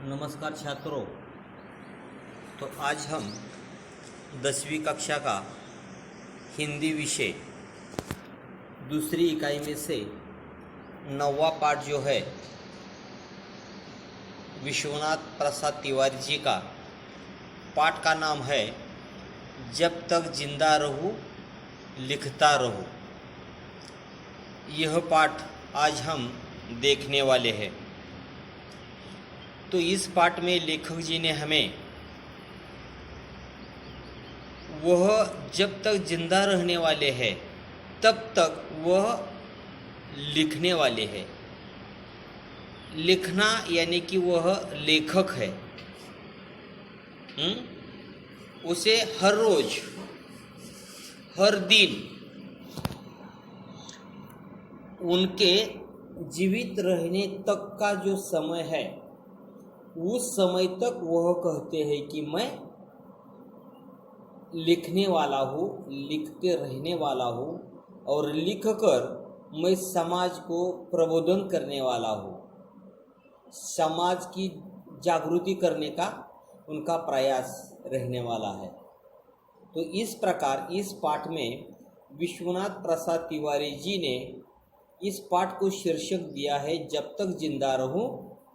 नमस्कार छात्रों। तो आज हम 10वीं कक्षा का हिंदी विषय दूसरी इकाई में से 9वां पाठ जो है विश्वनाथ प्रसाद तिवारी जी का, पाठ का नाम है जब तक जिंदा रहूं लिखता रहूं। यह पाठ आज हम देखने वाले हैं। तो इस पाठ में लेखक जी ने हमें वह जब तक जिंदा रहने वाले हैं तब तक वह लिखने वाले हैं। लिखना यानी कि वह लेखक है। उसे हर रोज हर दिन उनके जीवित रहने तक का जो समय है उस समय तक वह कहते हैं कि मैं लिखने वाला हूँ, लिखते रहने वाला हूँ और लिखकर मैं समाज को प्रबोधन करने वाला हूँ। समाज की जागृति करने का उनका प्रयास रहने वाला है। तो इस प्रकार इस पाठ में विश्वनाथ प्रसाद तिवारी जी ने इस पाठ को शीर्षक दिया है जब तक जिंदा रहूं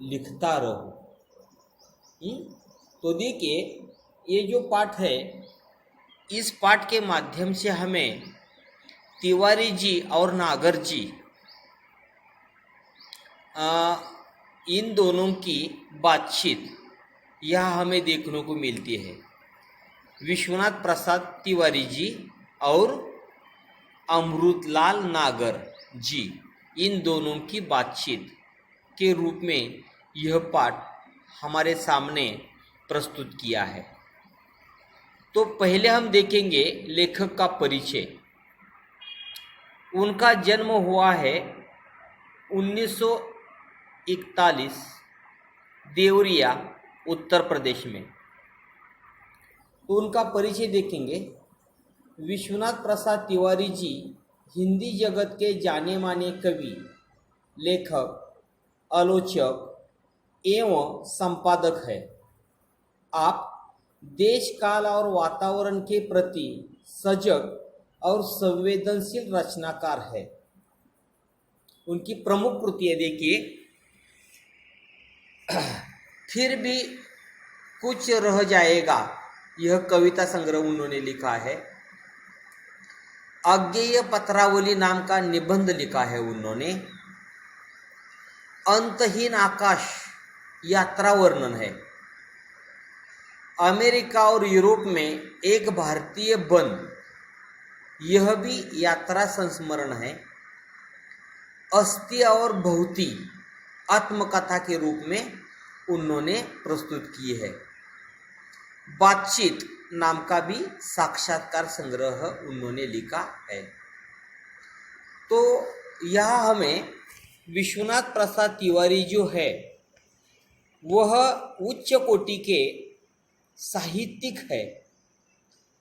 लिखता रहूं। तो देखिए, ये जो पाठ है, इस पाठ के माध्यम से हमें तिवारी जी और नागर जी इन दोनों की बातचीत यह हमें देखने को मिलती है। विश्वनाथ प्रसाद तिवारी जी और अमृतलाल नागर जी, इन दोनों की बातचीत के रूप में यह पाठ हमारे सामने प्रस्तुत किया है। तो पहले हम देखेंगे लेखक का परिचय। उनका जन्म हुआ है 1941 देवरिया उत्तर प्रदेश में। तो उनका परिचय देखेंगे। विश्वनाथ प्रसाद तिवारी जी हिंदी जगत के जाने माने कवि, लेखक, आलोचक एवं संपादक है। आप देश काल और वातावरण के प्रति सजग और संवेदनशील रचनाकार है। उनकी प्रमुख कृतियां देखिए, फिर भी कुछ रह जाएगा, यह कविता संग्रह उन्होंने लिखा है। अज्ञेय पत्रावली नाम का निबंध लिखा है उन्होंने। अंतहीन आकाश यात्रा वर्णन है। अमेरिका और यूरोप में एक भारतीय वन, यह भी यात्रा संस्मरण है। अस्थि और भौती आत्मकथा के रूप में उन्होंने प्रस्तुत की है। बातचीत नाम का भी साक्षात्कार संग्रह उन्होंने लिखा है। तो यह हमें विश्वनाथ प्रसाद तिवारी जो है वह उच्च कोटि के साहित्यिक है।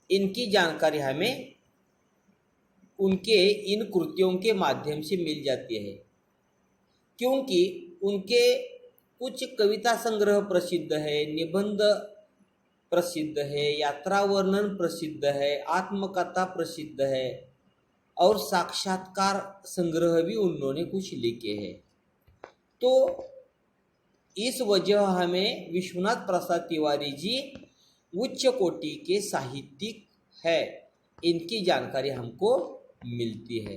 इनकी जानकारी हमें उनके इन कृतियों के माध्यम से मिल जाती है, क्योंकि उनके कुछ कविता संग्रह प्रसिद्ध है, निबंध प्रसिद्ध है, यात्रा वर्णन प्रसिद्ध है, आत्मकथा प्रसिद्ध है और साक्षात्कार संग्रह भी उन्होंने कुछ लिखे हैं। तो इस वजह हमें विश्वनाथ प्रसाद तिवारी जी उच्च कोटि के साहित्यिक है, इनकी जानकारी हमको मिलती है।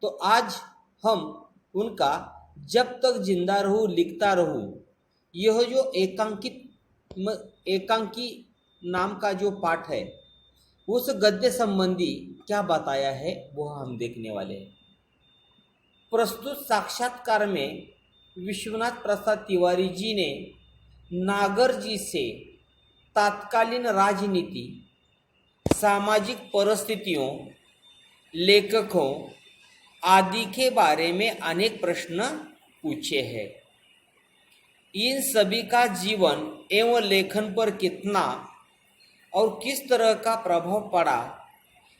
तो आज हम उनका जब तक जिंदा रहूं लिखता रहूं, यह जो एकांकी नाम का जो पाठ है, उस गद्य संबंधी क्या बताया है वो हम देखने वाले हैं। प्रस्तुत साक्षात्कार में विश्वनाथ प्रसाद तिवारी जी ने नागर जी से तत्कालीन राजनीति, सामाजिक परिस्थितियों, लेखकों आदि के बारे में अनेक प्रश्न पूछे हैं। इन सभी का जीवन एवं लेखन पर कितना और किस तरह का प्रभाव पड़ा,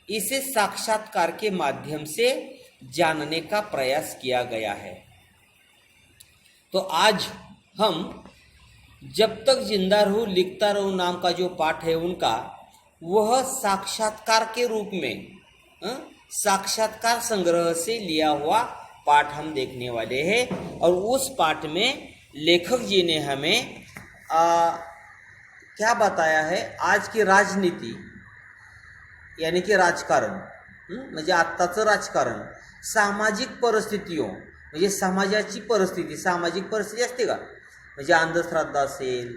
इसे साक्षात्कार के माध्यम से जानने का प्रयास किया गया है। तो आज हम जब तक जिंदा रहूं लिखता रहूं नाम का जो पाठ है उनका, वह साक्षात्कार के रूप में साक्षात्कार संग्रह से लिया हुआ पाठ हम देखने वाले हैं। और उस पाठ में लेखक जी ने हमें क्या बताया है, आज की राजनीति यानी की राजकारण, म्हणजे आत्ताचं राजकारण, सामाजिक परिस्थितीओ म्हणजे समाजाची परिस्थिती, सामाजिक परिस्थिती असते का, म्हणजे अंधश्रद्धा असेल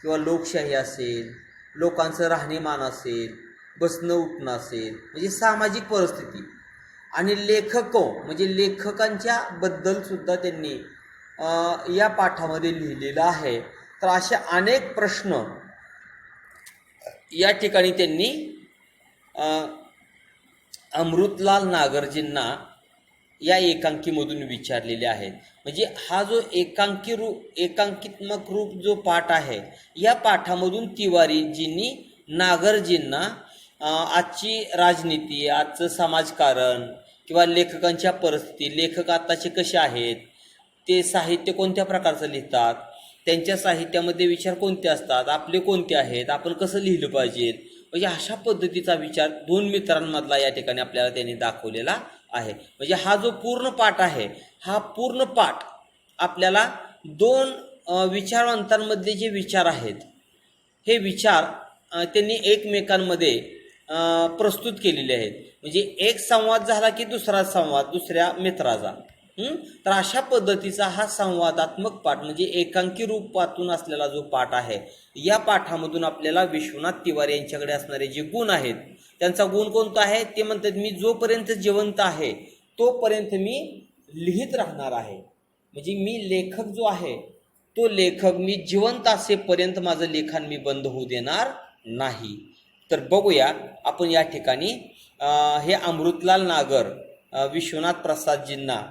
किंवा लोकशाही असेल, लोकांचं राहणीमान असेल, बसणं उठणं असेल, म्हणजे सामाजिक परिस्थिती, आणि लेखको म्हणजे लेखकांच्या बद्दल सुद्धा त्यांनी या पाठामध्ये लिहिलेलं आहे। तर असे अनेक प्रश्न या ठिकाणी त्यांनी अमृतलाल नागरजींना या एकांकीमधून विचारलेले आहेत। म्हणजे हा जो एकांकित्मक रूप जो पाठ आहे, या पाठामधून तिवारीजींनी नागरजींना आजची राजनीती, आजचं समाजकारण किंवा लेखकांच्या परिस्थिती, लेखक आताचे कसे आहेत, ते साहित्य कोणत्या प्रकारचं लिहितात, त्यांच्या साहित्यामध्ये विचार कोणते असतात, आपले कोणते आहेत, आपण कसं लिहिलं पाहिजे, म्हणजे अशा पद्धतीचा विचार दोन मित्रांमधला या ठिकाणी आपल्याला त्यांनी दाखवलेला आहे। म्हणजे हा जो पूर्ण पाठ आहे, हा पूर्ण पाठ आपल्याला दोन विचारवंतांमधले जे विचार आहेत, हे विचार त्यांनी एकमेकांमध्ये प्रस्तुत केलेले आहेत। म्हणजे एक संवाद झाला की दुसरा संवाद दुसऱ्या मित्राचा, तर अशा पद्धतीचा हा संवादात्मक पाठ म्हणजे एकांकी रूपातून असलेला जो पाठ आहे, या पाठामधून आपल्याला विश्वनाथ तिवारी यांच्याकडे असणारे जे गुण आहेत, त्यांचा गुण कोणता आहे, ते म्हणतात मी जोपर्यंत जिवंत आहे तोपर्यंत मी लिहित राहणार आहे। म्हणजे मी लेखक जो आहे, तो लेखक मी जिवंत असेपर्यंत माझं लेखन मी बंद होऊ देणार नाही। तर बघूया आपण या ठिकाणी हे अमृतलाल नागर विश्वनाथ प्रसादजींना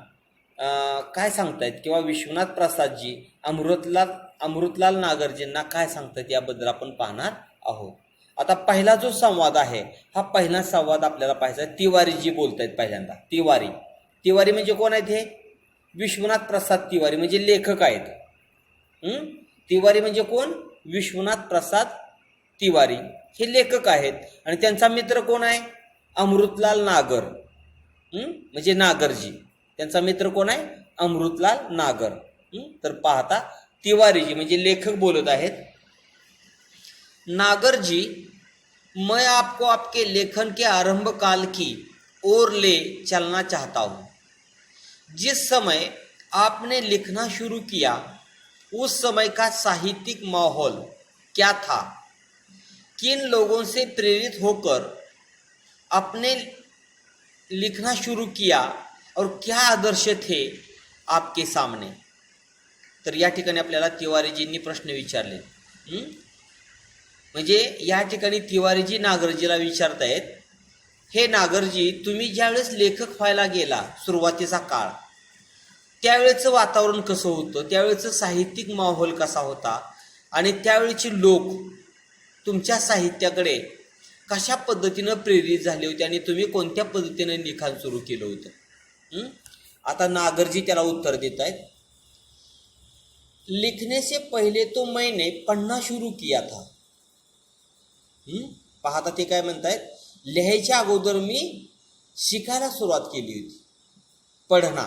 काय सांगतायत, किंवा विश्वनाथ प्रसादजी अमृतलाल नागरजींना काय सांगतात याबद्दल आपण पाहणार आहोत। आता पहिला जो संवाद आहे, हा पहिला संवाद आपल्याला पाहायचा आहे। तिवारीजी बोलत आहेत पहिल्यांदा। तिवारी म्हणजे कोण आहेत, हे विश्वनाथ प्रसाद तिवारी म्हणजे लेखक आहेत। तिवारी म्हणजे कोण, विश्वनाथ प्रसाद तिवारी हे लेखक आहेत, आणि त्यांचा मित्र कोण आहे, अमृतलाल नागर, म्हणजे नागरजी, त्यांचा मित्र कोण आहे, अमृतलाल नागर। तर पाहता तिवारीजी म्हणजे लेखक बोलत आहेत। नागर जी, मैं आपको आपके लेखन के आरंभ काल की ओर ले चलना चाहता हूँ। जिस समय आपने लिखना शुरू किया उस समय का साहित्यिक माहौल क्या था, किन लोगों से प्रेरित होकर आपने लिखना शुरू किया और क्या आदर्श थे आपके सामने। तर या ठिकाणी आपल्याला तिवारीजींनी प्रश्न विचारले। म्हणजे या ठिकाणी तिवारीजी नागरजीला विचारतायत, हे नागरजी, तुम्ही ज्यावेळेस लेखक व्हायला गेला सुरुवातीचा काळ, त्यावेळेचं वातावरण कसं होतं, त्यावेळेचं साहित्यिक माहोल कसा होता, आणि त्यावेळेचे लोक तुमच्या साहित्याकडे कशा पद्धतीनं प्रेरित झाले होते, आणि तुम्ही कोणत्या पद्धतीने लिखाण सुरू केलं होतं। आता नागरजी त्याला उत्तर देत आहेत, लिखने से पहले तो मैंने पढ़ना शुरू किया था। पाहता ते काय म्हणतायत, लिहायच्या अगोदर मी शिकायला सुरुवात केली होती, पढ़ना।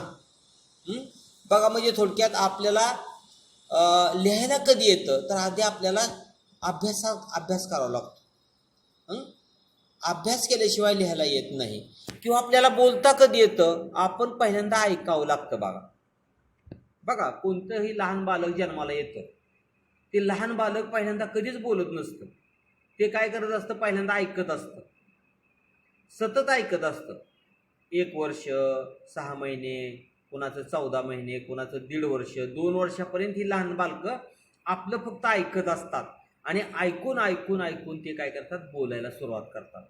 बघा, म्हणजे थोडक्यात आपल्याला लिहायला कधी येतं, तर आधी आपल्याला अभ्यास करावा लागतो। अभ्यास केल्याशिवाय लिहायला येत नाही। किंवा आपल्याला बोलता कधी येतं, आपण पहिल्यांदा ऐकावं लागतं। बघा, कोणतंही लहान बालक जन्माला येतं, ते लहान बालक पहिल्यांदा कधीच बोलत नसतं, ते काय करत असतं, पहिल्यांदा ऐकत असतं, सतत ऐकत असतं। 1 वर्ष, 6 महिने, कोणाचं 14 महिने, कोणाचं 1.5 वर्ष, 2 वर्षापर्यंत ही लहान बालकं आपलं फक्त ऐकत असतात, आणि ऐकून ते काय करतात, बोलायला सुरुवात करतात।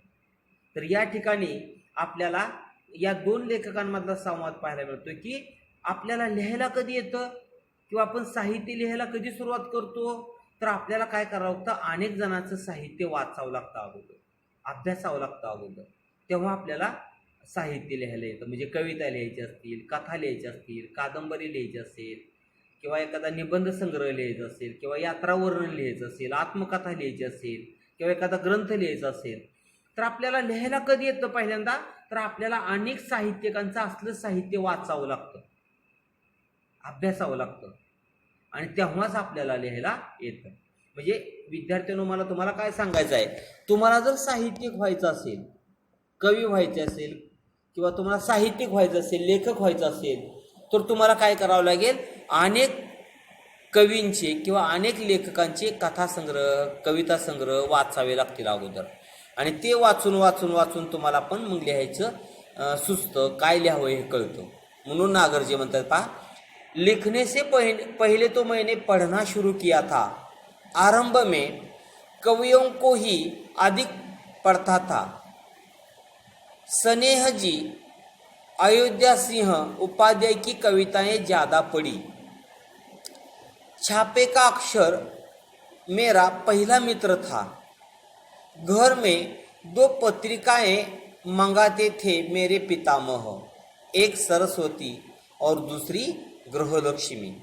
तर या ठिकाणी आपल्याला या दोन लेखकांमधला संवाद पाहायला मिळतो की आपल्याला लिहायला कधी येतं किंवा आपण साहित्य लिहायला कधी सुरुवात करतो, तर आपल्याला काय करावं लागतं, अनेक जणांचं साहित्य वाचावं लागतं अगोदर, अभ्यासावं लागतं अगोदर, तेव्हा आपल्याला साहित्य लिहायला येतं। म्हणजे कविता लिहायची असतील, कथा लिहायची असतील, कादंबरी लिहायची असेल, किंवा एखादा निबंध संग्रह लिहायचा असेल किंवा यात्रावर्णन लिहायचं असेल, आत्मकथा लिहायची असेल किंवा एखादा ग्रंथ लिहायचा असेल, तर आपल्याला लिहायला कधी येतं पहिल्यांदा, तर आपल्याला अनेक साहित्यिकांचं असलं साहित्य वाचावं लागतं, अभ्यासावं लागतं आणि तेव्हाच आपल्याला लिहायला येतं. म्हणजे विद्यार्थ्यांनो, मला तुम्हाला काय सांगायचं आहे, तुम्हाला जर साहित्यिक व्हायचं असेल, कवी व्हायचे असेल किंवा तुम्हाला साहित्यिक व्हायचं असेल, लेखक व्हायचं असेल, तर तुम्हाला काय करावं लागेल, अनेक कवींचे किंवा अनेक लेखकांचे कथासंग्रह, कविता संग्रह वाचावे लागतील अगोदर. आणि ते वाचून वाचून वाचून तुम्हाला पण मग लिहायचं सुचतं, काय लिहावं हे कळतं. म्हणून नागरजी म्हणतात पहा, लिखने से पहले तो मैंने पढ़ना शुरू किया था, आरंभ में कवियों को ही अधिक पढ़ता था. स्नेह जी, अयोध्या सिंह उपाध्याय की कविताएं ज़्यादा पढ़ी. छापे का अक्षर मेरा पहला मित्र था. घर में 2 पत्रिकाएं मंगाते थे मेरे पितामह, एक सरस्वती और दूसरी गृहलक्ष्मी.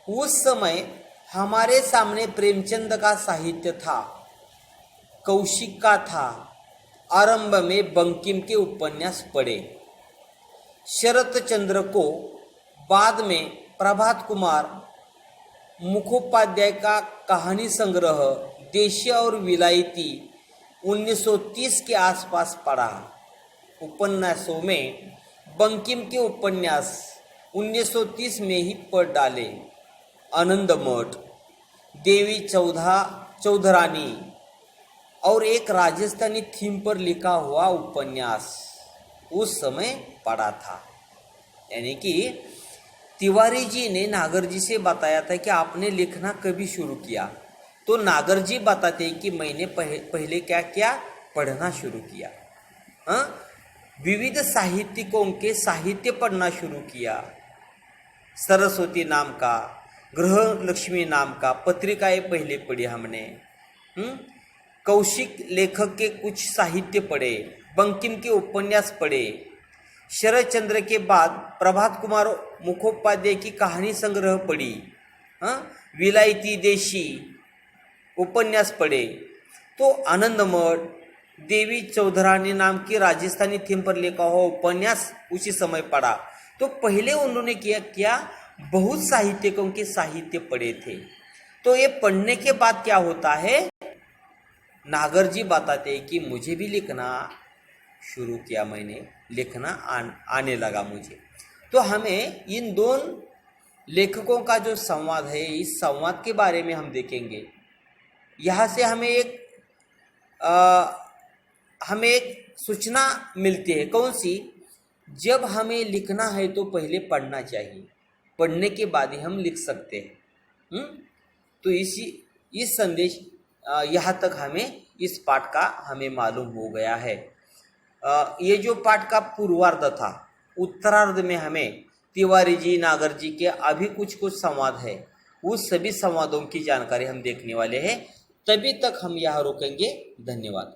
उस समय हमारे सामने प्रेमचंद का साहित्य था, कौशिक का था. आरंभ में बंकिम के उपन्यास पढ़े, शरत चंद्र को, बाद में प्रभात कुमार मुखोपाध्याय का कहानी संग्रह देशी और विलायती 1930 के आसपास पढ़ा. उपन्यासों में बंकिम के उपन्यास 1930 में ही पढ़ डाले. आनंद मठ, देवी चौधरानी और एक राजस्थानी थीम पर लिखा हुआ उपन्यास उस समय पढ़ा था. यानी कि तिवारी जी ने नागर जी से बताया था कि आपने लिखना कभी शुरू किया, तो नागर जी बताते हैं कि मैंने पहले क्या किया, पढ़ना शुरू किया. विविध साहित्यिकों के साहित्य पढ़ना शुरू किया. सरस्वती नाम का, गृहलक्ष्मी नाम का पत्रिकाएं पहले पढ़ी हमने. कौशिक लेखक के कुछ साहित्य पढ़े, बंकिम के उपन्यास पढ़े. शरद चंद्र के बाद प्रभात कुमार मुखोपाध्याय की कहानी संग्रह पढ़ी. विलायती देशी उपन्यास पढ़े. तो आनंद मठ, देवी चौधरानी नाम की राजस्थानी थीम पर लिखा हुआ उपन्यास उसी समय पढ़ा. तो पहले उन्होंने क्या बहुत साहित्यिकों के साहित्य पढ़े थे. तो ये पढ़ने के बाद क्या होता है, नागर जी बताते हैं कि मुझे भी लिखना शुरू किया, मैंने लिखना आने लगा मुझे. तो हमें इन 2 लेखकों का जो संवाद है, इस संवाद के बारे में हम देखेंगे. यहाँ से हमें एक सूचना मिलती है. कौन सी? जब हमें लिखना है तो पहले पढ़ना चाहिए, पढ़ने के बाद ही हम लिख सकते हैं. तो इस संदेश यहाँ तक हमें इस पाठ का हमें मालूम हो गया है. ये जो पाठ का पूर्वार्ध था, उत्तरार्ध में हमें तिवारी जी, नागर जी के अभी कुछ संवाद है, उस सभी संवादों की जानकारी हम देखने वाले हैं. तभी तक हम यहाँ रुकेंगे. धन्यवाद.